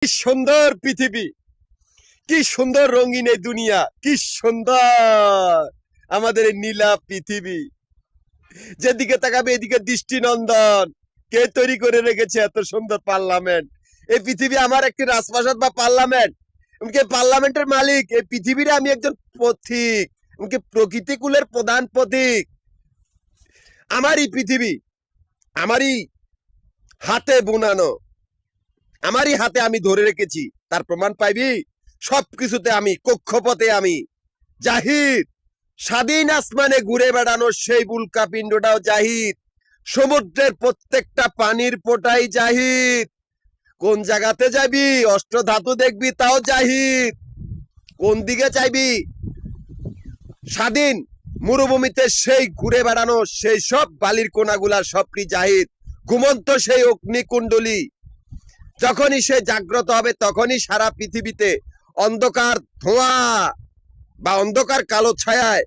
কি সুন্দর পৃথিবী, কি সুন্দর রঙিন এই দুনিয়া, কি সুন্দর আমাদের এই নীলা পৃথিবী। যেদিকে তাকাবে এদিকে দৃষ্টিনন্দন। কে তৈরি করে রেখেছে এত সুন্দর পার্লামেন্ট? এই পৃথিবী আমার একটি রাজপ্রাসাদ বা পার্লামেন্ট। এমনকি পার্লামেন্টের মালিক এই পৃথিবীর আমি একজন পথিক, এমনকি প্রকৃতিকুলের প্রধান পথিক। আমারই পৃথিবী, আমারই হাতে বুনানো, আমারই হাতে আমি ধরে রেখেছি। তার প্রমাণ পাইবি? সবকিছুতে আমি, কক্ষপথে আমি জাহিদ। স্বাধীন আসমানে ঘুরে বেড়ানো সেই উল্কা পিণ্ডটাও জাহিদ। সমুদ্রের প্রত্যেকটা পানির ফোঁটাই জাহিদ। কোন জায়গাতে যাবি, অষ্টধাতু দেখবি, তাও জাহিদ। কোন দিকে চাইবি, স্বাধীন মরুভূমিতে সেই ঘুরে বেড়ানো সেই সব বালির কোনাগুলা সবটি জাহিদ। ঘুমন্ত সেই অগ্নিকুণ্ডলী যখনই সে জাগ্রত হবে তখনই সারা পৃথিবীতে অন্ধকার ধোঁয়া বা অন্ধকার কালো ছায়ায়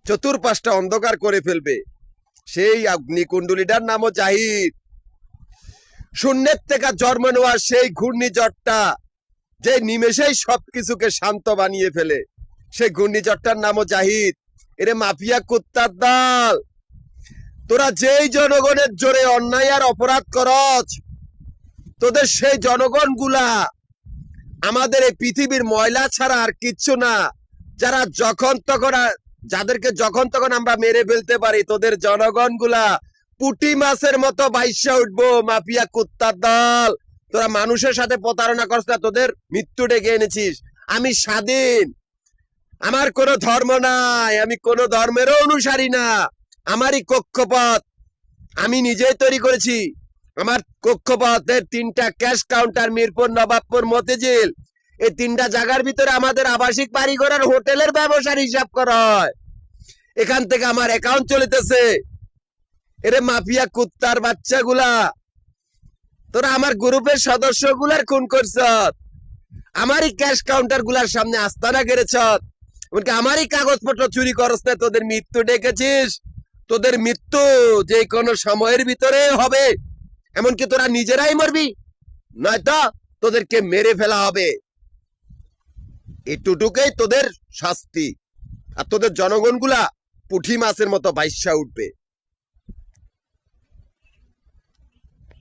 চতুর্পাশটা অন্ধকার করে ফেলবে। সেই অগ্নিকুণ্ডলীটার নামও জাহিদ। শূন্যের থেকে জন্ম নেওয়া সেই ঘূর্ণিঝড়টা যে নিমেষেই সবকিছুকে শান্ত বানিয়ে ফেলে, সেই ঘূর্ণিঝড়টার নামও জাহিদ। এরে মাফিয়া কুত্তার দল, তোরা যেই জনগণের জোরে অন্যায় আর অপরাধ করছ, তোদের সেই জনগণ গুলা আমাদের এই পৃথিবীর ময়লা ছাড়া আর কিচ্ছু না। যারা যখন তখন, যাদেরকে যখন তখন আমরা মেরে ফেলতে পারি, তোদের জনগণ গুলা পুঁটি মাছের মতো বাইশা উঠবো। মাফিয়া কুত্তার দল, তোরা মানুষের সাথে প্রতারণা করছ না, তোদের মৃত্যু ডেকে এনেছিস। আমি স্বাধীন, আমার কোনো ধর্ম নাই, আমি কোনো ধর্মেরও অনুসারী না। আমারই কক্ষপথ আমি নিজেই তৈরি করেছি। আমার কক্ষপথের 3টা ক্যাশ কাউন্টার, মিরপুর, নবাবপুর, মতিঝিল, এই 3টা জায়গার ভিতরে আমাদের আবাসিক বাড়িঘর আর হোটেলের ব্যবসার হিসাব করা হয়। এখান থেকে আমার অ্যাকাউন্ট চলিতেছে। এরে মাফিয়া কুত্তার বাচ্চাগুলা, তোরা আমার গ্রুপের সদস্যগুলার খুন করছ, আমারই ক্যাশ কাউন্টার গুলার সামনে আস্তানা গেড়েছ, এমনকি আমারই কাগজপত্র চুরি করছ না। তোদের মৃত্যু ডেকেছিস, তোদের মৃত্যু যে কোনো সময়ের ভিতরে হবে। এমনকি তোরা নিজেরাই মরবি, নয়তো তোদেরকে মেরে ফেলা হবে। এটুকুই তোদের শাস্তি। আর তোদের জনগণ গুলা পুঁটি মাছের মতো বাইশা উঠবে।